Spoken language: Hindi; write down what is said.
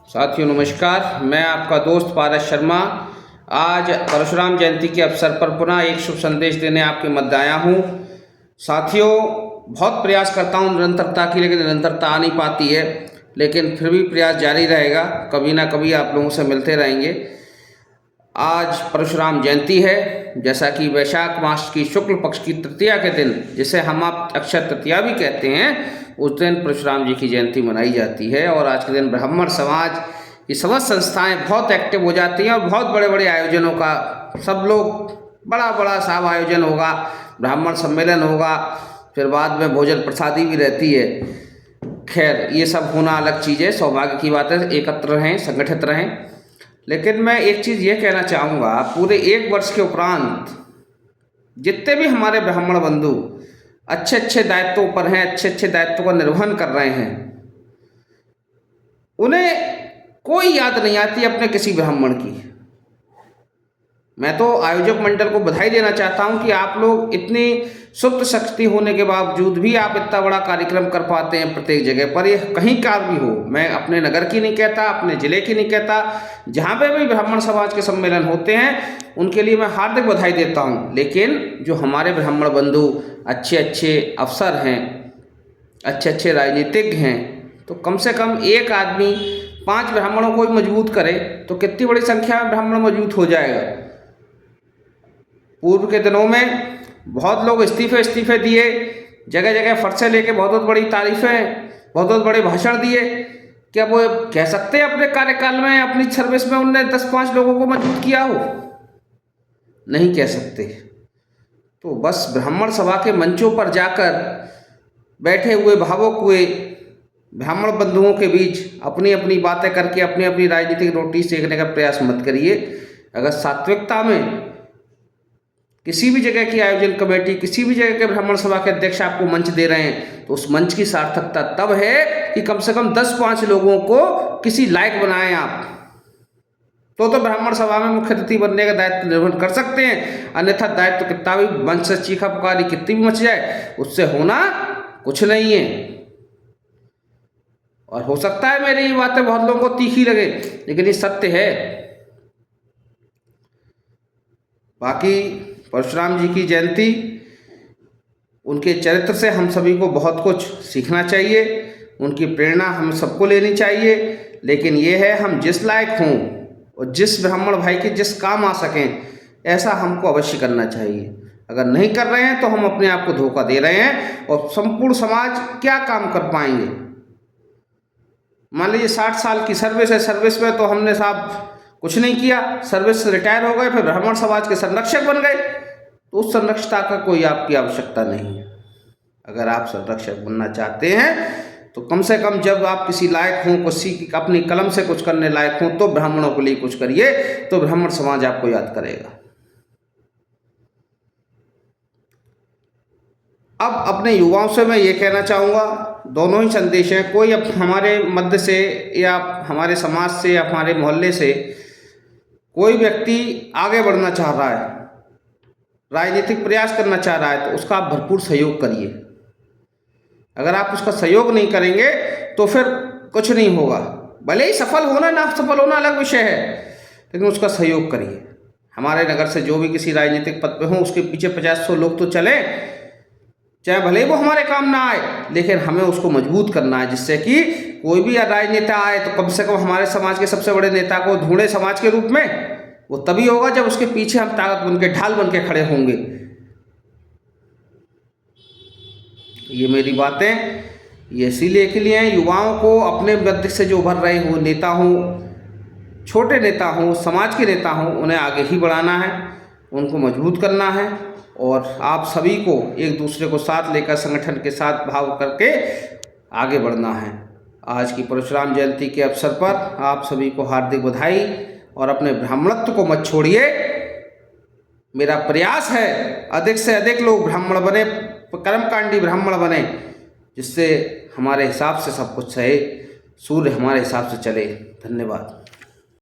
साथियों नमस्कार, मैं आपका दोस्त पारस शर्मा आज परशुराम जयंती के अवसर पर पुनः एक शुभ संदेश देने आपके मध्य आया हूँ। साथियों, बहुत प्रयास करता हूँ निरंतरता की, लेकिन निरंतरता आ नहीं पाती है, लेकिन फिर भी प्रयास जारी रहेगा। कभी ना कभी आप लोगों से मिलते रहेंगे। आज परशुराम जयंती है, जैसा कि वैशाख मास की शुक्ल पक्ष की तृतीया के दिन, जिसे हम आप अक्षय तृतीया भी कहते हैं, उस दिन परशुराम जी की जयंती मनाई जाती है। और आज के दिन ब्राह्मण समाज की समस्त संस्थाएं बहुत एक्टिव हो जाती हैं और बहुत बड़े बड़े आयोजनों का सब लोग बड़ा बड़ा साहब आयोजन होगा, ब्राह्मण सम्मेलन होगा, फिर बाद में भोजन प्रसादी भी रहती है। खैर, ये सब होना अलग चीज़ है, सौभाग्य की बात है, एकत्र रहें, संगठित रहें। लेकिन मैं एक चीज़ ये कहना चाहूँगा, पूरे एक वर्ष के उपरांत जितने भी हमारे ब्राह्मण बंधु अच्छे अच्छे दायित्वों पर हैं, अच्छे अच्छे दायित्वों का निर्वहन कर रहे हैं, उन्हें कोई याद नहीं आती अपने किसी ब्राह्मण की। मैं तो आयोजक मंडल को बधाई देना चाहता हूं कि आप लोग इतनी सुप्त शक्ति होने के बावजूद भी आप इतना बड़ा कार्यक्रम कर पाते हैं प्रत्येक जगह पर। यह कहीं का भी हो, मैं अपने नगर की नहीं कहता, अपने जिले की नहीं कहता, जहां पे भी ब्राह्मण समाज के सम्मेलन होते हैं उनके लिए मैं हार्दिक बधाई देता हूं। लेकिन जो हमारे ब्राह्मण बंधु अच्छे अच्छे अफसर हैं, अच्छे अच्छे राजनीतिज्ञ हैं, तो कम से कम एक आदमी 5 ब्राह्मणों को भी मजबूत करे तो कितनी बड़ी संख्या में ब्राह्मण मजबूत हो जाएगा। पूर्व के दिनों में बहुत लोग इस्तीफे दिए, जगह जगह फरसे लेके बहुत बड़ी तारीफें, बहुत बड़े भाषण दिए। क्या वो कह सकते हैं अपने कार्यकाल में, अपनी सर्विस में उनने 10-5 लोगों को मजबूत किया हो? नहीं कह सकते। तो बस ब्राह्मण सभा के मंचों पर जाकर बैठे हुए भावुक हुए ब्राह्मण बंधुओं के बीच अपनी अपनी बातें करके अपनी अपनी राजनीतिक रोटी सेकने का प्रयास मत करिए। अगर सात्विकता में किसी भी जगह की आयोजन कमेटी, किसी भी जगह के ब्राह्मण सभा के अध्यक्ष आपको मंच दे रहे हैं, तो उस मंच की सार्थकता तब है कि कम से कम 10-5 लोगों को किसी लायक बनाएं आप। तो ब्राह्मण सभा में मुख्य अतिथि बनने का दायित्व निर्वहन कर सकते हैं। अन्यथा दायित्व कितना भी वंश से चीखा पुकारी कितनी भी मच जाए, उससे होना कुछ नहीं है। और हो सकता है मेरी ये बातें बहुत लोगों को तीखी लगे, लेकिन ये सत्य है। बाकी परशुराम जी की जयंती, उनके चरित्र से हम सभी को बहुत कुछ सीखना चाहिए, उनकी प्रेरणा हम सबको लेनी चाहिए। लेकिन ये है, हम जिस लायक हों और जिस ब्राह्मण भाई के जिस काम आ सकें, ऐसा हमको अवश्य करना चाहिए। अगर नहीं कर रहे हैं तो हम अपने आप को धोखा दे रहे हैं और संपूर्ण समाज क्या काम कर पाएंगे। मान लीजिए 60 साल की सर्विस है, सर्विस में तो हमने साहब कुछ नहीं किया, सर्विस से रिटायर हो गए, फिर ब्राह्मण समाज के संरक्षक बन गए, तो उस संरक्षता का कोई आपकी आवश्यकता नहीं है। अगर आप संरक्षक बनना चाहते हैं तो कम से कम जब आप किसी लायक हों, किसी अपनी कलम से कुछ करने लायक हों, तो ब्राह्मणों के लिए कुछ करिए, तो ब्राह्मण समाज आपको याद करेगा। अब अपने युवाओं से मैं ये कहना चाहूँगा, दोनों ही संदेश हैं। कोई अब हमारे मध्य से या हमारे समाज से या हमारे मोहल्ले से कोई व्यक्ति आगे बढ़ना चाह रहा है, राजनीतिक प्रयास करना चाह रहा है, तो उसका आप भरपूर सहयोग करिए। अगर आप उसका सहयोग नहीं करेंगे तो फिर कुछ नहीं होगा। भले ही सफल होना ना सफल होना अलग विषय है, लेकिन उसका सहयोग करिए। हमारे नगर से जो भी किसी राजनीतिक पद पे हो, उसके पीछे 50-100 लोग तो चले, चाहे भले ही वो हमारे काम ना आए, लेकिन हमें उसको मजबूत करना है, जिससे कि कोई भी राजनेता आए तो कम से कम हमारे समाज के सबसे बड़े नेता को ढूंढे समाज के रूप में। वो तभी होगा जब उसके पीछे हम ताकत बन के, ढाल बन के खड़े होंगे। ये मेरी बातें ये इसीलिए के लिए हैं, युवाओं को अपने मध्य से जो उभर रहे हो, नेता हों, छोटे नेता हों, समाज के नेता हों, उन्हें आगे ही बढ़ाना है, उनको मजबूत करना है। और आप सभी को एक दूसरे को साथ लेकर, संगठन के साथ भाव करके आगे बढ़ना है। आज की परशुराम जयंती के अवसर पर आप सभी को हार्दिक बधाई। और अपने ब्राह्मणत्व को मत छोड़िए। मेरा प्रयास है अधिक से अधिक लोग ब्राह्मण बने, कर्मकांडी ब्राह्मण बने, जिससे हमारे हिसाब से सब कुछ सहे, सूर्य हमारे हिसाब से चले। धन्यवाद।